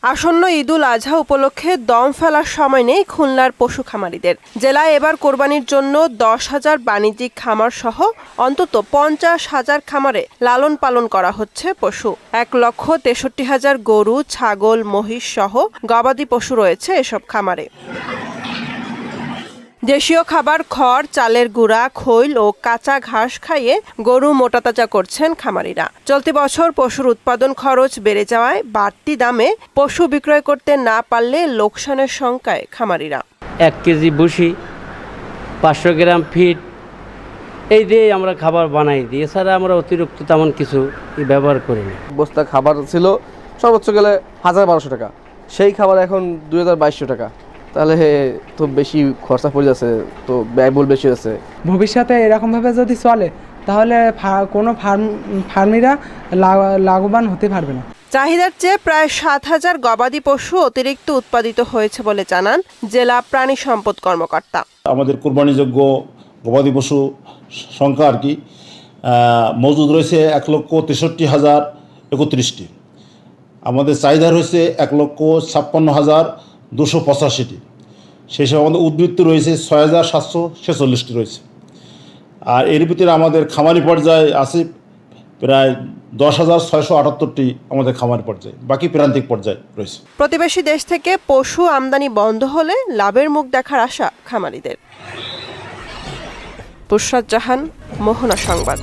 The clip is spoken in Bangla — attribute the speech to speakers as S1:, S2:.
S1: আসন্ন ঈদুল আজহা উপলক্ষে দম ফেলার সময় নেই খুলনার পশু খামারিদের। জেলায় এবার কোরবানির জন্য 10,000 বাণিজ্যিক খামার সহ অন্তত 50,000 খামারে লালন পালন করা হচ্ছে পশু। 1,63,000 গরু, ছাগল, মহিষ সহ গবাদি পশু রয়েছে এসব খামারে। দেশীয় খাবার খড়, চালের গুঁড়া, খৈল ও কাঁচা ঘাস খাইয়ে গরু মোটাতাজা করছেন খামারিরা। চলতি বছর পশুর উৎপাদন খরচ বেড়ে যাওয়ায় বাড়তি দামে পশু বিক্রয় করতে না পারলে লোকসানের শঙ্কায় খামারিরা।
S2: 1 কেজি ভুসি, 500 গ্রাম ফিড এই দিয়ে আমরা খাবার বানাই দিই। এছাড়া আমরা অতিরিক্ত তেমন কিছু ব্যবহার করি না।
S3: বস্তা খাবার ছিল সর্বোচ্চ গেলে 1,1200 টাকা, সেই খাবার এখন 2,2200 টাকা। তাহলে তো বেশি খরচা পড়ে যাচ্ছে, তো ব্যয়বহুল বেশি হচ্ছে।
S4: ভবিষ্যতে এরকমভাবে যদি চলে তাহলে কোনো ফার্মিরা লাভবান হতে পারবে না।
S1: চাহিদার চেয়ে প্রায় 7,000 গবাদি পশু অতিরিক্ত উৎপাদিত হয়েছে বলে জানান জেলা প্রাণী সম্পদ কর্মকর্তা।
S5: আমাদের কোরবানিযোগ্য গবাদি পশু সংখ্যা আর কি মজুদ রয়েছে 1,63,031টি। আমাদের চাহিদা রয়েছে 1,56,285টি। সেই সব আমাদের উদ্বৃত্ত রয়েছে 6,746টি রয়েছে। আর এর ভিতরে আমাদের খামারি পর্যায়ে আছে প্রায় 10,678টি আমাদের খামারি পর্যায়ে, বাকি প্রান্তিক পর্যায়ে রয়েছে।
S1: প্রতিবেশী দেশ থেকে পশু আমদানি বন্ধ হলে লাভের মুখ দেখার আশা খামারিদের। বুশরাত জাহান, মোহনা সংবাদ।